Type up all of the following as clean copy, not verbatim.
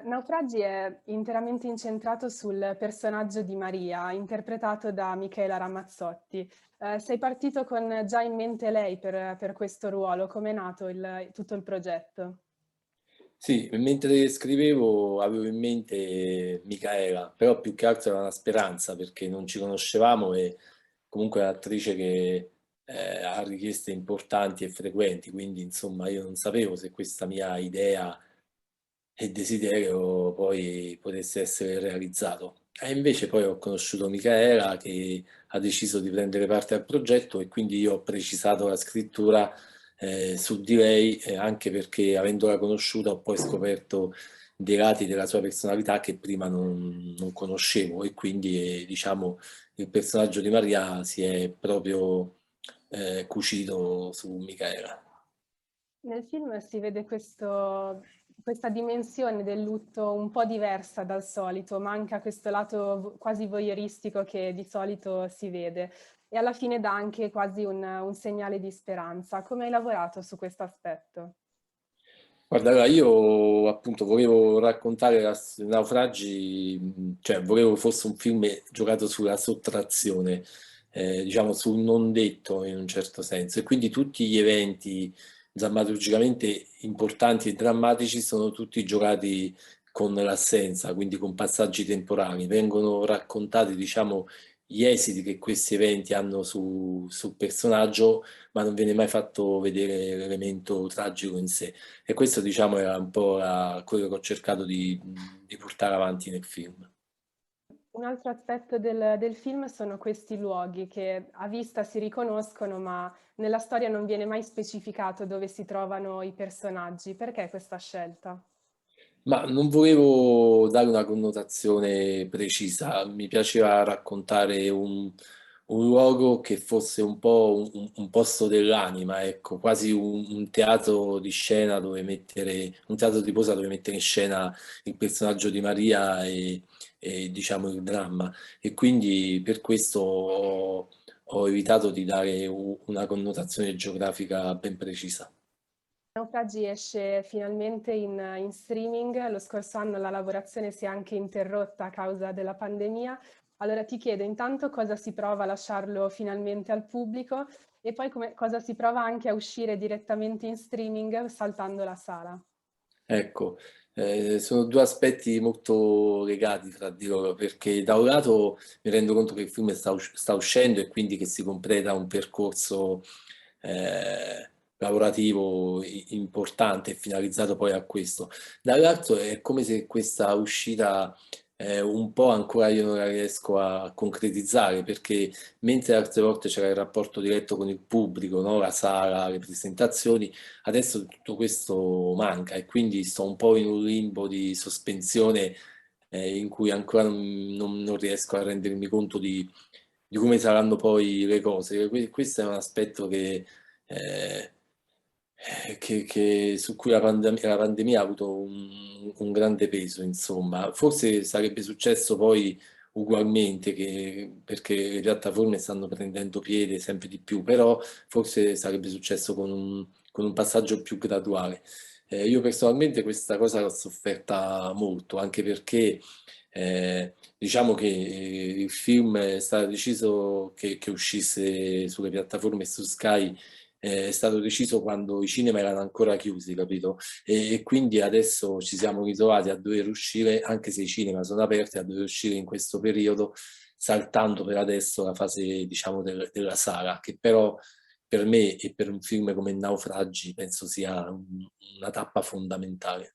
Naufragi è interamente incentrato sul personaggio di Maria, interpretato da Michaela Ramazzotti. Sei partito con già in mente lei per questo ruolo? Com'è nato tutto il progetto? Sì, mentre scrivevo avevo in mente Micaela, però più che altro era una speranza perché non ci conoscevamo e comunque è un'attrice che ha richieste importanti e frequenti, quindi insomma io non sapevo se questa mia idea e desiderio poi potesse essere realizzato. E invece poi ho conosciuto Micaela che ha deciso di prendere parte al progetto e quindi io ho precisato la scrittura su di lei, anche perché avendola conosciuta ho poi scoperto dei lati della sua personalità che prima non conoscevo e quindi diciamo il personaggio di Maria si è proprio cucito su Micaela. Nel film si vede questa dimensione del lutto un po' diversa dal solito, manca questo lato quasi voyeuristico che di solito si vede e alla fine dà anche quasi un segnale di speranza. Come hai lavorato su questo aspetto? Guarda, allora io appunto volevo raccontare Naufragi, cioè volevo fosse un film giocato sulla sottrazione, diciamo sul non detto in un certo senso, e quindi tutti gli eventi drammaturgicamente importanti e drammatici sono tutti giocati con l'assenza, quindi con passaggi temporali, vengono raccontati, diciamo, gli esiti che questi eventi hanno sul personaggio, ma non viene mai fatto vedere l'elemento tragico in sé. E questo, diciamo, era un po' quello che ho cercato di portare avanti nel film. Un altro aspetto del film sono questi luoghi che a vista si riconoscono, ma nella storia non viene mai specificato dove si trovano i personaggi. Perché questa scelta? Ma non volevo dare una connotazione precisa, mi piaceva raccontare un luogo che fosse un po' un posto dell'anima, ecco, quasi un teatro di scena dove mettere, un teatro di posa dove mettere in scena il personaggio di Maria e, diciamo il dramma. E quindi per questo ho evitato di dare una connotazione geografica ben precisa. Naufragi esce finalmente in streaming. Lo scorso anno la lavorazione si è anche interrotta a causa della pandemia. Allora ti chiedo intanto cosa si prova a lasciarlo finalmente al pubblico e poi cosa si prova anche a uscire direttamente in streaming saltando la sala. Ecco, sono due aspetti molto legati fra di loro, perché da un lato mi rendo conto che il film sta uscendo e quindi che si completa un percorso lavorativo importante e finalizzato poi a questo. Dall'altro è come se questa uscita un po' ancora io non la riesco a concretizzare, perché mentre altre volte c'era il rapporto diretto con il pubblico, no? La sala, le presentazioni, adesso tutto questo manca e quindi sto un po' in un limbo di sospensione in cui ancora non riesco a rendermi conto di come saranno poi le cose. Questo è un aspetto eh, su cui la pandemia ha avuto un grande peso, insomma. Forse sarebbe successo poi ugualmente, perché le piattaforme stanno prendendo piede sempre di più, però forse sarebbe successo con un passaggio più graduale. Io personalmente questa cosa l'ho sofferta molto, anche perché diciamo che il film è stato deciso che uscisse sulle piattaforme e su Sky, è stato deciso quando i cinema erano ancora chiusi, capito? E quindi adesso ci siamo ritrovati a dover uscire, anche se i cinema sono aperti, a dover uscire in questo periodo, saltando per adesso la fase, diciamo, della saga, che però per me e per un film come Naufragi penso sia una tappa fondamentale.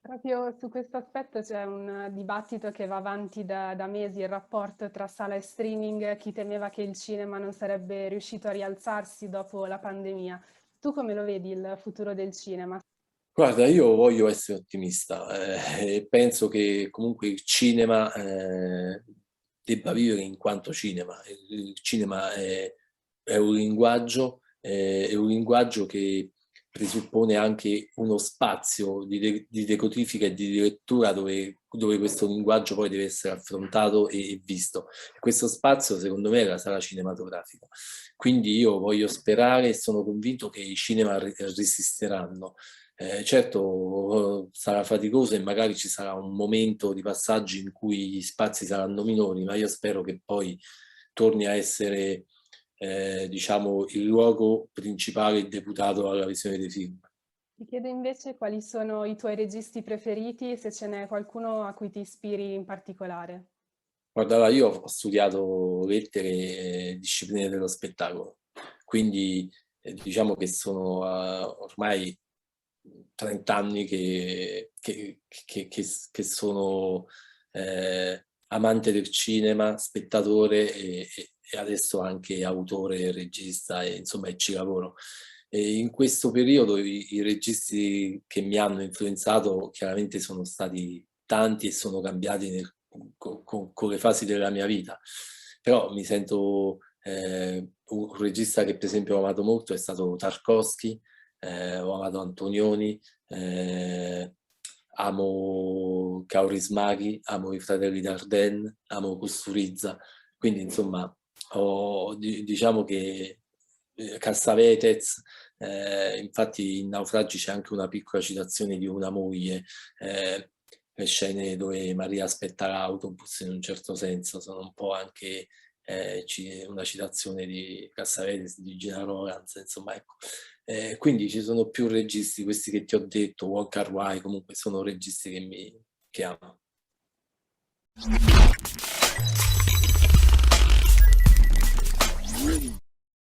Proprio su questo aspetto c'è un dibattito che va avanti da mesi, il rapporto tra sala e streaming, chi temeva che il cinema non sarebbe riuscito a rialzarsi dopo la pandemia. Tu come lo vedi il futuro del cinema? Guarda, io voglio essere ottimista e penso che comunque il cinema debba vivere in quanto cinema. Il cinema è un linguaggio che presuppone anche uno spazio di decodifica e di lettura dove questo linguaggio poi deve essere affrontato e visto. E questo spazio, secondo me, è la sala cinematografica. Quindi io voglio sperare e sono convinto che i cinema resisteranno Certo sarà faticoso e magari ci sarà un momento di passaggio in cui gli spazi saranno minori, ma io spero che poi torni a essere diciamo il luogo principale deputato alla visione dei film. Ti chiedo invece quali sono i tuoi registi preferiti e se ce n'è qualcuno a cui ti ispiri in particolare. Guarda, io ho studiato lettere e discipline dello spettacolo, quindi diciamo che sono ormai 30 anni che sono amante del cinema, spettatore e adesso anche autore e regista, e insomma e ci lavoro. E in questo periodo i registi che mi hanno influenzato chiaramente sono stati tanti e sono cambiati con le fasi della mia vita, però mi sento un regista che per esempio ho amato molto è stato Tarkovsky, ho amato Antonioni, amo Kaurismäki, amo i fratelli Dardenne, amo Kusturica, quindi insomma diciamo che Cassavetes, infatti in Naufragi c'è anche una piccola citazione di una moglie, le scene dove Maria aspetta l'autobus in un certo senso sono un po' anche una citazione di Cassavetes, di Gina Lawrence, insomma ecco. Quindi ci sono più registi, questi che ti ho detto, Wong Kar-wai, comunque sono registi che amo.